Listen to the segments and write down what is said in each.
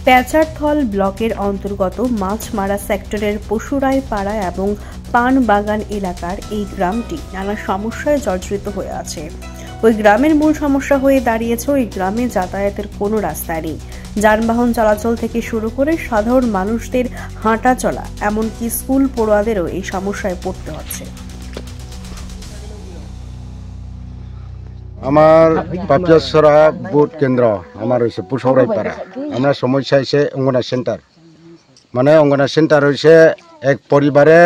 প্যাচারথল ব্লকের অন্তর্গত মাছমারা সেক্টরের পশুরাই পাড়া এবং পানবাগান এলাকার এই গ্রামটি নানা সমস্যায় জর্জরিত হয়ে আছে। ওই গ্রামের মূল সমস্যা হয়ে দাঁড়িয়েছে ওই গ্রামে যাতায়াতের কোনো রাস্তা নেই। যানবাহন চলাচল থেকে শুরু করে সাধারণ মানুষদের হাঁটা চলা, এমনকি স্কুল পড়ুয়াদেরও এই সমস্যায় পড়তে হচ্ছে। আমার পাপিয়াছড়া ভোট কেন্দ্র আমার হয়েছে পুষৌরাই পাড়া। আমরা সমস্যা হয়েছে অঙ্গনার সেন্টার, মানে অঙ্গনার সেন্টার হয়েছে এক পরিবারে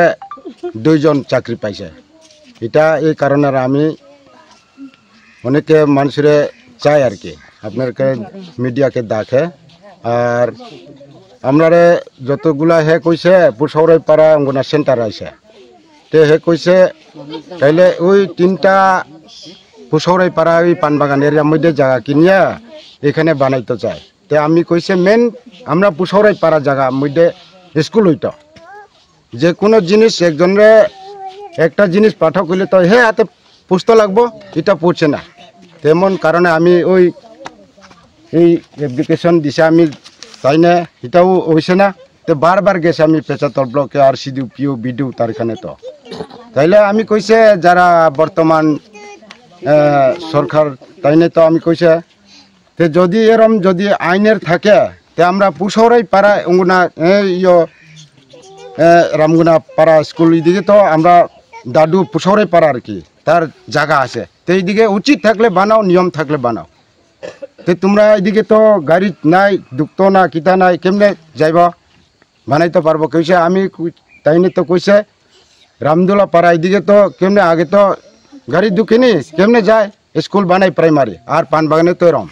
2 জন চাকরি পাইছে। এটা এই কারণে আমি অনেকে মানুষের চাই আর কি, আপনাকে মিডিয়াকে দেখে। আর আমরা যতগুলা হে কইছে পুষৌরাই পাড়া অঙ্গনার সেন্টার আছে, তে হে কইছে তাইলে ওই 3টা পুষৌরাই পাড়া ওই পানবাগান এরিয়ার মধ্যে জায়গা কিনিয়া এখানে বানাইতে চায়। তো আমি কইছে মেন আমরা পুষৌরাই পাড়া জায়গার মধ্যে স্কুল হইতো, যে কোনো জিনিস একজনের একটা জিনিস পাঠক হইলে তো হে হাতে পুষতে লাগবো, এটা পড়ছে না। তেমন কারণে আমি ওই এই অ্যাপ্লিকেশন দিছে, আমি চাই না, এটাও হয়েছে না। তো বারবার গেছে আমি পেচাতল ব্লকে আর সিডিপিও বিডিও তার এখানে। তো তাইলে আমি কইছে যারা বর্তমান সরকার তাইনে তো আমি কইছে তে যদি এরম যদি আইনের থাকে তে আমরা পুষৌরাই পাড়া অঙ্গনা রামগুনা পাড়া স্কুল এদিকে তো আমরা দাদু পুষৌরাই পাড়া আর কি তার জায়গা আছে, তো এইদিকে উচিত থাকলে বানাও, নিয়ম থাকলে বানাও। তো তোমরা এদিকে তো গাড়ি নাই, দুঃখ না কিতা নাই, কেমনে যাইবা বানাইতে পারবো কইছে। আমি তাইনে তো কইছে রামদোলা পাড়া এদিকে তো কেমনে আগে তো গাড়ি ঢুকেনি, কেমনে যায় স্কুল বানাই প্রাইমারি, আর পানবাগানে তো এরম।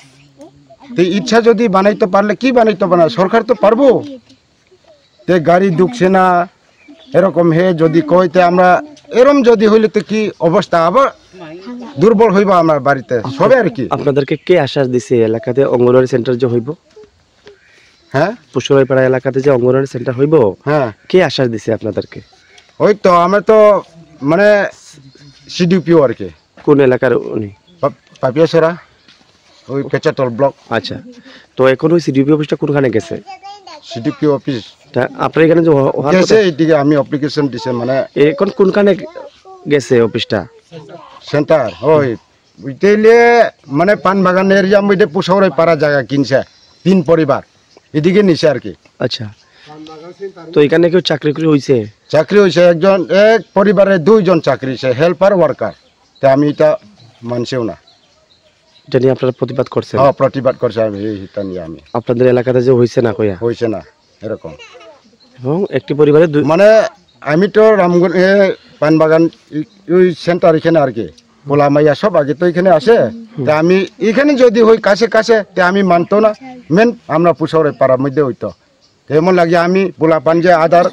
তো ইচ্ছা যদি বানাইতে পারলে কি বানাইতে পারে, সরকার তো পারবো। তে গাড়ি ঢুকছে না এরকম হে যদি কইতে আমরা এরম যদি হইলে তো কি অবস্থা, আবার দুর্বল হইব আমার বাড়িতে সবে আর কি। আপনাদেরকে কে আশ্বাস দিছে এলাকাতে অঙ্গনওয়াড়ি সেন্টার যে হইব? হ্যাঁ, পুষৌরাই পাড়া এলাকাতে যে অঙ্গনওয়াড়ি সেন্টার হইব, হ্যাঁ, কে আশ্বাস দিছে আপনাদেরকে? ওই তো আমরা তো মানে সিডিপিও আর কি। কোন এলাকার উনি? পাপিয়াছড়া ওই পেচাতল ব্লক। আচ্ছা, তো এখন ওই সিডিপি অফিসটা কোনখানে গেছে? সিডিপি অফিস আপনার এখানে যে গেছে, এইদিকে আমি অ্যাপ্লিকেশন দিছে, মানে এখন কোনখানে গেছে অফিসটা? সেন্টার ওই উইতেইলে মানে পানবাগান এরিয়ার মধ্যে পুষৌরাই পাড়া জায়গা কিনছে 3 পরিবার, এদিকে নিছে আর কি। আচ্ছা, তো এখানে কেউ চাকরি করে হইছে? চাকরি হয়েছে একজন, এক পরিবারে 2 জন চাকরি হয়েছে, হেল্পার ওয়ার্কার। তা আমি এটা মানছেও না। এটা নিয়ে আপনারা প্রতিবাদ করছেন? হ্যাঁ, প্রতিবাদ করছে আমি এটা নিয়ে। আমি আপনাদের এলাকাতে যে হইছে না কইয়া হয়েছে না এরকম, এবং একটি পরিবারে মানে আমি তো রামগঞ্জ পানবাগান ওই সেন্টার এখানে আর কি, পোলা মাইয়া সব আগে তো এখানে আসে। তা আমি এখানে যদি হই কাছে কাছে তে আমি মানতো না, মেন আমরা পুষৌরাই পাড়ার মধ্যে হইতো। এমন লাগে আমি পোলা পান যে আধার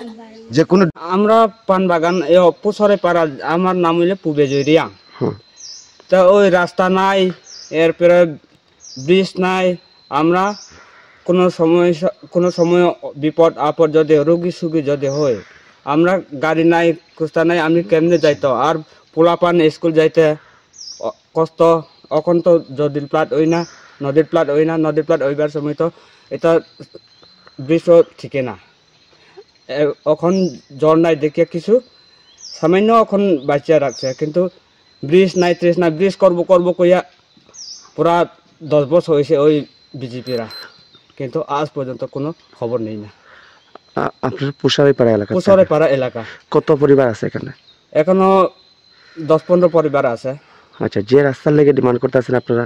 যে কোনো আমরা পানবাগান পুষৌরাই পাড়া, আমার নাম হইলে পুবেজরিয়া। তা ওই রাস্তা নাই, এরপরে ব্রিজ নাই। আমরা কোনো সময় বিপদ আপদ যদি রোগী সুগী যদি হয়, আমরা গাড়ি নাই, কুস্তা নাই, আমি কেমনে যাইতো। আর পোলাপান স্কুল যাইতে কষ্ট। এখন তো নদীর প্লাট ওই না, নদীর প্লাট ওই না, নদীর প্লাট ওইবার সময় তো এটা ব্রিজও ঠিকে না। এখন জ্বর নাই দেখে কিছু সামান্য এখন বাঁচিয়ে রাখছে, কিন্তু ব্রিজ নাই, ত্রিশ নাই। ব্রিজ করবো কইয়া পুরা 10 বছর হয়েছে ওই বিজেপিরা, কিন্তু আজ পর্যন্ত কোনো খবর নেই না। আপনার পুষৌরাই পাড়া এলাকা? পুষৌরাই পাড়া এলাকা। কত পরিবার আছে এখানে? এখনো 10-15 পরিবার আছে। আচ্ছা, যে রাস্তার লেগে ডিমান্ড করতেছেন আপনারা,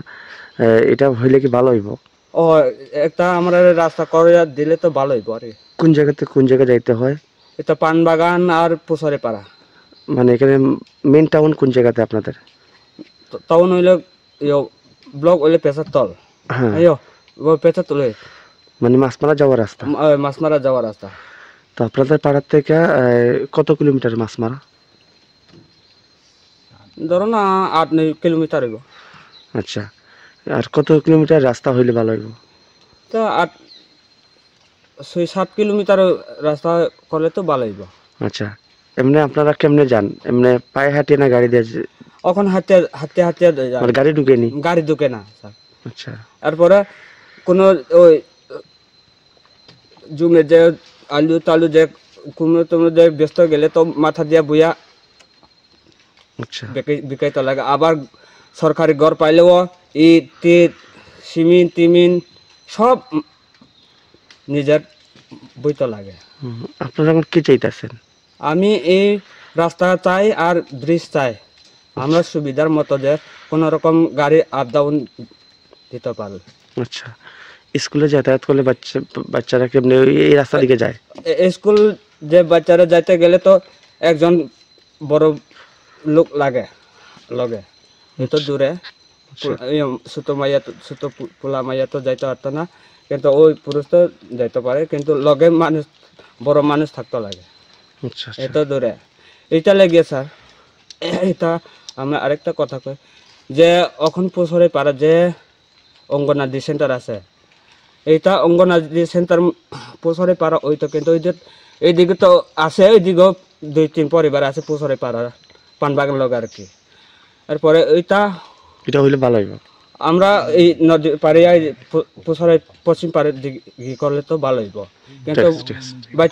এটা হইলে কি ভালো হইব? ও একটা আমরা রাস্তা করে দিলে তো ভালো হইব। আর কোন জায়গাতে কোন জায়গায় যাইতে হয়? এটা পানবাগান আর পুষৌরাই পাড়া। মানে এখানে মেন টাউন কোন জায়গাতে আপনাদের? টাউন হইলে ব্লক হইলে পেচাতল। হ্যাঁ, পেচাতল মানে মাছমারা যাওয়ার রাস্তা। মাছমারা যাওয়ার রাস্তা। তো আপনাদের পাড়ার থেকে কত কিলোমিটার মাছমারা? ধরো না 8-9 কিলোমিটার হইব। আচ্ছা, আর কত কিলোমিটার রাস্তা হইলে ভালো হইব? তো 6-7 কিলোমিটার রাস্তা করলে তো ভালো হইব। আচ্ছা, এমনি আপনারা কেমনে যান? এমনি পায়ে হাঁটিয়ে না গাড়ি দিয়ে? এখন হাঁটতে গাড়ি ঢুকেনি? গাড়ি ঢুকে না স্যার। আচ্ছা, তারপরে কোনো ওই জুমে যে আলু টালু যে কোনো তোমরা যে ব্যস্ত গেলে তো মাথা দিয়া বইয়া আচ্ছা বিকাইতে লাগে। আবার সরকারি ঘর পাইলেও ইট টিট সিমিন টিমিন সব নিজের বইতে লাগে। আপনারা এখন কি চাইতেছেন? আমি এই রাস্তা চাই আর ব্রিজ চাই, আমরা সুবিধার মতো যে কোনো রকম গাড়ি আপ ডাউন দিতে পারে। আচ্ছা, স্কুলে যাতায়াত করলে বাচ্চারা কেমনি এই রাস্তা দিকে যায়? স্কুল যে বাচ্চারা যাইতে গেলে তো একজন বড় লোক লাগে লগে, এত দূরে ছোট মাইয়া ছোট পোলা মাইয়া তো যাইতে পারতো না, কিন্তু ওই পুরুষ তো যাইতে পারে, কিন্তু লগে মানুষ বড় মানুষ থাকতে লাগে। আচ্ছা এত দূরে এটা লেগে স্যার। এটা আমরা আরেকটা কথা কই যে এখন পুষরে পাড়া যে অঙ্গনাদি সেন্টার আছে, এইটা অঙ্গনাদি সেন্টার পুষরে পাড়া ওই তো, কিন্তু ওই যে এইদিকে তো আছে, ওইদিকেও 2-3 পরিবার আছে পুষরে পাড়া পানবাগান লগে আর কি। এরপরে এটা হইলে ভালো হইব। আমরা এই নদী পাড়ে পুষরে পশ্চিম পাড়ের দিকে করলে তো ভালো হইব, কিন্তু